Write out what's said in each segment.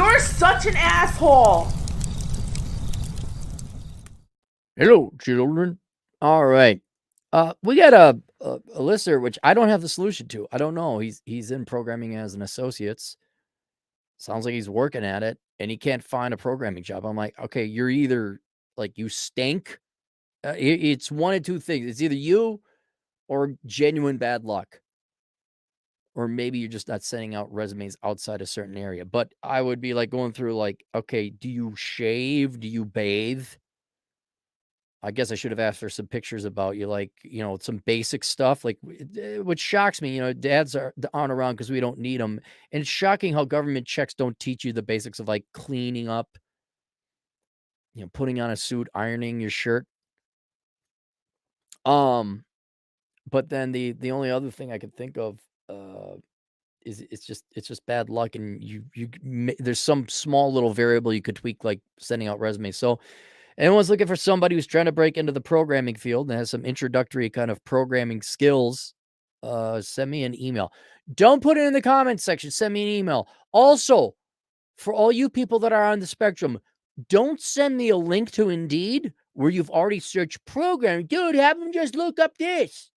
You're such an asshole. Hello, children. All right. We got a listener, which I don't have the solution to. I don't know. He's in programming as an associate's. Sounds like he's working at it, and he can't find a programming job. I'm like, okay, you're either like you stink. It's one of two things. It's either you or genuine bad luck, or maybe you're just not sending out resumes outside a certain area. But I would be like going through like, okay, do you shave? Do you bathe? I guess I should have asked for some pictures about you, like, some basic stuff, like, which shocks me, dads aren't around because we don't need them. And it's shocking how government checks don't teach you the basics of, like, cleaning up, putting on a suit, ironing your shirt. Um, but then the only other thing I could think of, is it's just bad luck, and there's some small little variable you could tweak, like sending out resumes. So anyone's looking for somebody who's trying to break into the programming field and has some introductory kind of programming skills, send me an email. Don't put it in the comments section. Send me an email. Also, for all you people that are on the spectrum, don't send me a link to Indeed where you've already searched programming. Dude, have them just look up this.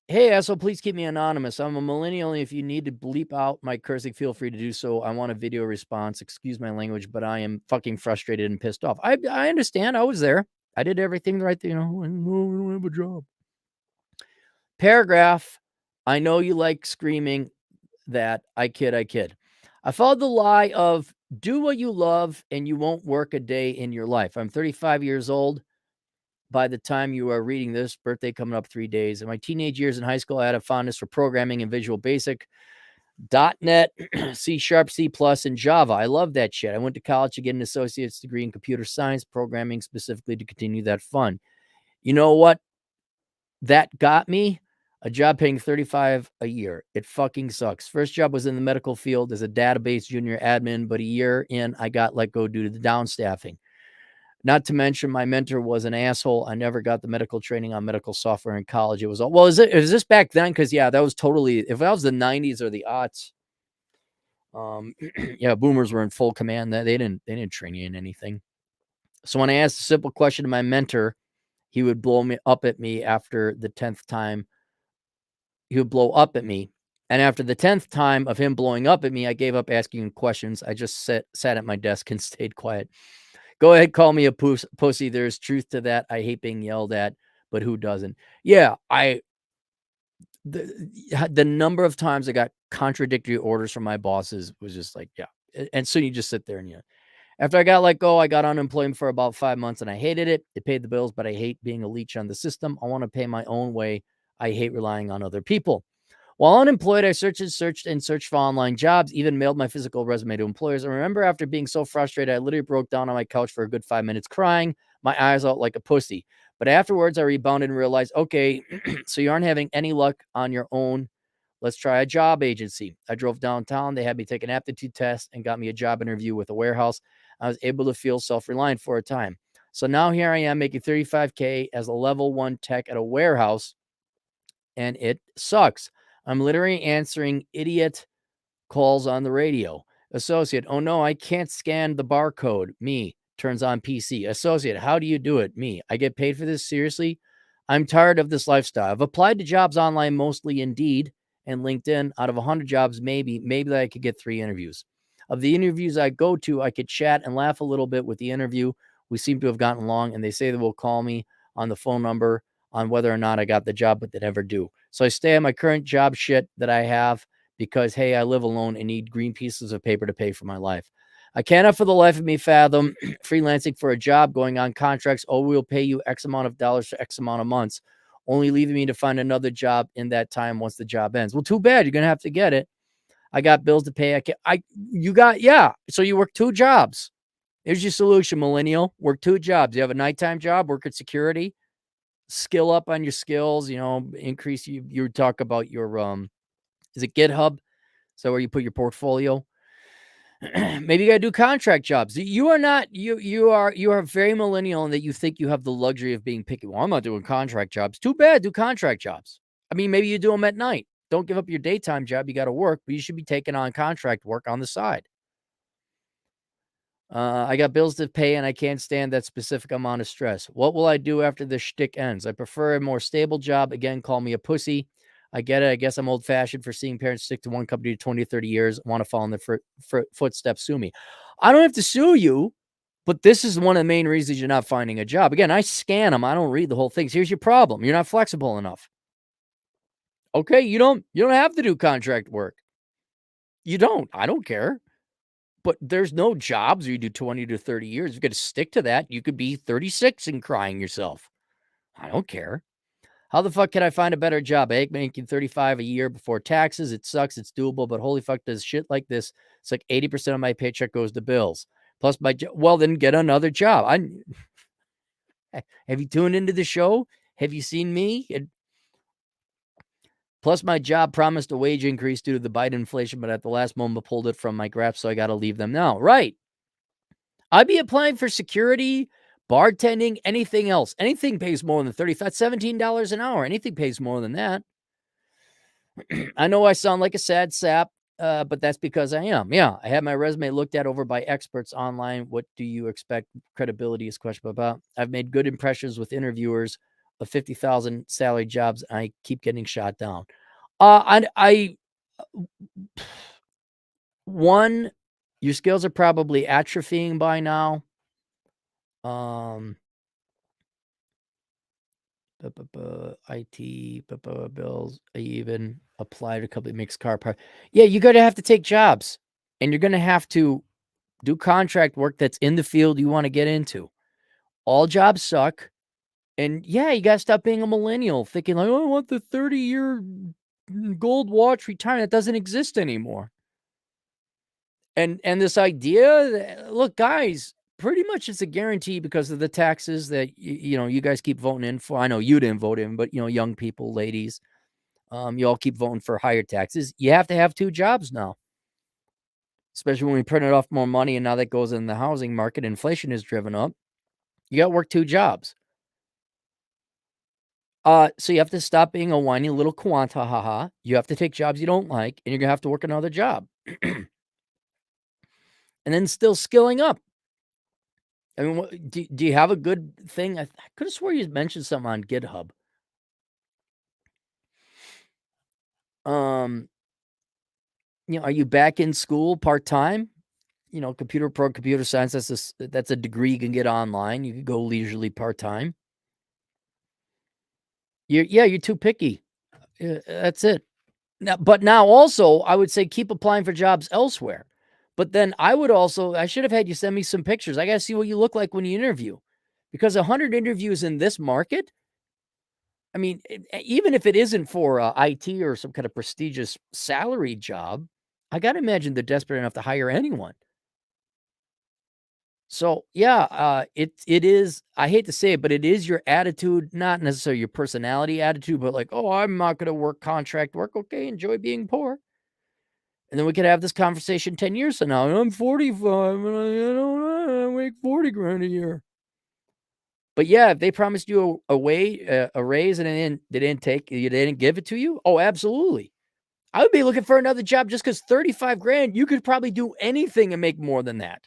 Hey, asshole, please keep me anonymous. I'm a millennial, and if you need to bleep out my cursing, feel free to do so. I want a video response. Excuse my language, but I am fucking frustrated and pissed off. I understand. I was there. I did everything right, and we don't have a job. Paragraph. I know you like screaming that. I kid. I followed the lie of do what you love and you won't work a day in your life. I'm 35 years old. By the time you are reading this, birthday coming up 3 days. In my teenage years in high school, I had a fondness for programming and Visual Basic, .NET, C Sharp, C+, and Java. I love that shit. I went to college to get an associate's degree in computer science, programming specifically to continue that fun. You know what? That got me a job paying $35 a year. It fucking sucks. First job was in the medical field as a database junior admin, but a year in, I got let go due to the downstaffing. Not to mention, my mentor was an asshole. I never got the medical training on medical software in college. It was all, well, is this back then? Because yeah, that was totally. If that was the '90s or the aughts, yeah, boomers were in full command. That they didn't train you in anything. So when I asked a simple question to my mentor, he would blow me up at me after the 10th time. He would blow up at me, and after the 10th time of him blowing up at me, I gave up asking him questions. I just sat at my desk and stayed quiet. Go ahead, call me a pussy. There's truth to that. I hate being yelled at, but who doesn't? Yeah, the number of times I got contradictory orders from my bosses was just like, yeah. And so you just sit there and after I got let go, I got unemployment for about 5 months and I hated it. It paid the bills, but I hate being a leech on the system. I want to pay my own way. I hate relying on other people. While unemployed, I searched for online jobs, even mailed my physical resume to employers. I remember after being so frustrated, I literally broke down on my couch for a good 5 minutes crying, my eyes out like a pussy. But afterwards, I rebounded and realized, okay, so you aren't having any luck on your own. Let's try a job agency. I drove downtown. They had me take an aptitude test and got me a job interview with a warehouse. I was able to feel self-reliant for a time. So now here I am making $35K as a level 1 tech at a warehouse, and it sucks. I'm literally answering idiot calls on the radio. Associate, oh no, I can't scan the barcode. Me, turns on PC. Associate, how do you do it? Me, I get paid for this? Seriously? I'm tired of this lifestyle. I've applied to jobs online, mostly Indeed and LinkedIn. Out of 100 jobs, maybe I could get 3 interviews. Of the interviews I go to, I could chat and laugh a little bit with the interview. We seem to have gotten along, and they say they will call me on the phone number on whether or not I got the job, but they never do. So I stay at my current job shit that I have because, hey, I live alone and need green pieces of paper to pay for my life. I cannot for the life of me fathom freelancing for a job, going on contracts. Oh, we'll pay you X amount of dollars for X amount of months, only leaving me to find another job in that time once the job ends. Well, too bad. You're going to have to get it. I got bills to pay. So you work 2 jobs. Here's your solution, millennial. Work 2 jobs. You have a nighttime job, work at security, skill up on your skills, increase you talk about your is it GitHub? So where you put your portfolio? Maybe you got to do contract jobs. You are not you are very millennial in that you think you have the luxury of being picky. Well, I'm not doing contract jobs. Too bad. Do contract jobs. I mean, maybe you do them at night. don't give up your daytime job. You got to work, but you should be taking on contract work on the side. I got bills to pay and I can't stand that specific amount of stress. What will I do after the shtick ends? I prefer a more stable job. Again, call me a pussy. I get it. I guess I'm old fashioned for seeing parents stick to one company 20, 30 years, want to follow in their footsteps, sue me. I don't have to sue you, but this is one of the main reasons you're not finding a job. Again, I scan them. I don't read the whole thing. So here's your problem. You're not flexible enough. Okay, you don't have to do contract work. You don't. I don't care. But there's no jobs where you do 20 to 30 years. You got to stick to that. You could be 36 and crying yourself. I don't care. How the fuck can I find a better job? I making 35 a year before taxes. It sucks. It's doable, but holy fuck, does shit like this. It's like 80% of my paycheck goes to bills. Plus well, then get another job. Have you tuned into the show? Have you seen me? Plus, my job promised a wage increase due to the Biden inflation, but at the last moment pulled it from my grasp, so I got to leave them now. Right. I'd be applying for security, bartending, anything else. Anything pays more than 30. That's $17 an hour. Anything pays more than that. I know I sound like a sad sap, but that's because I am. Yeah, I had my resume looked at over by experts online. What do you expect? Credibility is questionable about. I've made good impressions with interviewers of 50,000 salary jobs. I keep getting shot down. I one, your skills are probably atrophying by now. Um, IT, bills. I even applied a couple of mixed car parts. Yeah, you're gonna have to take jobs, and you're gonna have to do contract work that's in the field you want to get into. All jobs suck, and yeah, you gotta stop being a millennial, thinking like, "Oh, I want the 30-year gold watch retirement." That doesn't exist anymore. And this idea, look, guys, pretty much it's a guarantee because of the taxes that you guys keep voting in for. I know you didn't vote in, but young people, ladies, you all keep voting for higher taxes. You have to have two jobs now, especially when we printed off more money, and now that goes in the housing market. Inflation is driven up. You got to work two jobs. So you have to stop being a whiny little quanta, haha. You have to take jobs you don't like, and you're gonna have to work another job, and then still skilling up. I mean, do you have a good thing? I could have swore you mentioned something on GitHub. Um, are you back in school part-time? Computer science, that's a degree you can get online. You could go leisurely part-time. You're too picky. That's it. Now also, I would say keep applying for jobs elsewhere. But then I should have had you send me some pictures. I got to see what you look like when you interview. Because 100 interviews in this market, I mean, even if it isn't for IT or some kind of prestigious salary job, I got to imagine they're desperate enough to hire anyone. So yeah, it is. I hate to say it, but it is your attitude, not necessarily your personality attitude, but like, oh, I'm not going to work contract work. Okay, enjoy being poor, and then we could have this conversation 10 years from now. I'm 45 and I make 40 grand a year. But yeah, if they promised you a raise, and they didn't give it to you. Oh, absolutely. I would be looking for another job just because 35 grand, you could probably do anything and make more than that.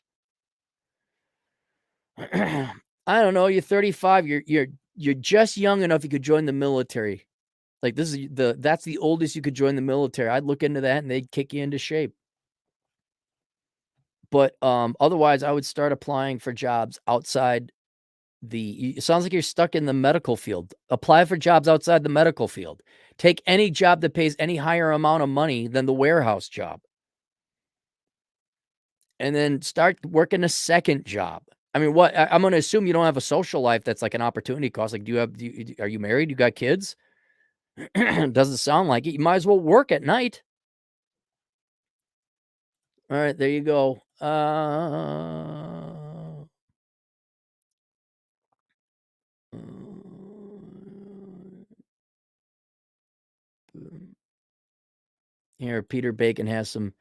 I don't know. You're 35. You're just young enough. You could join the military. Like that's the oldest you could join the military. I'd look into that and they'd kick you into shape. But otherwise, I would start applying for jobs outside it sounds like you're stuck in the medical field. Apply for jobs outside the medical field. Take any job that pays any higher amount of money than the warehouse job. And then start working a second job. I mean, I'm going to assume you don't have a social life that's like an opportunity cost. Like, are you married? You got kids? Doesn't sound like it. You might as well work at night. All right, there you go. Here, Peter Bacon has some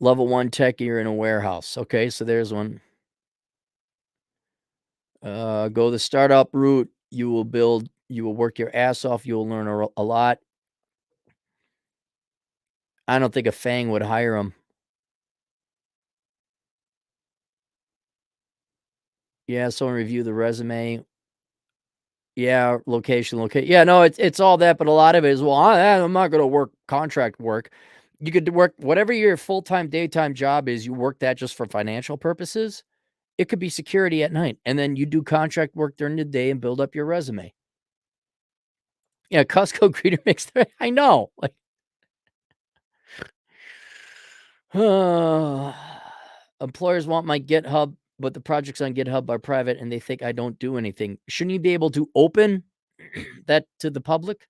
level 1 tech. You're in a warehouse. Okay, so there's one. Go the startup route. You will work your ass off. You will learn a lot. I don't think a FANG would hire him. Yeah, someone review the resume. Yeah, yeah, no, it's all that, but a lot of it is, "Well, I'm not gonna work contract work." You could work whatever your full-time, daytime job is, you work that just for financial purposes. It could be security at night, and then you do contract work during the day and build up your resume. Yeah, Costco greeter makes I know, like, employers want my GitHub, but the projects on GitHub are private and they think I don't do anything. Shouldn't you be able to open that to the public?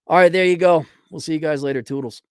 All right, there you go. We'll see you guys later. Toodles.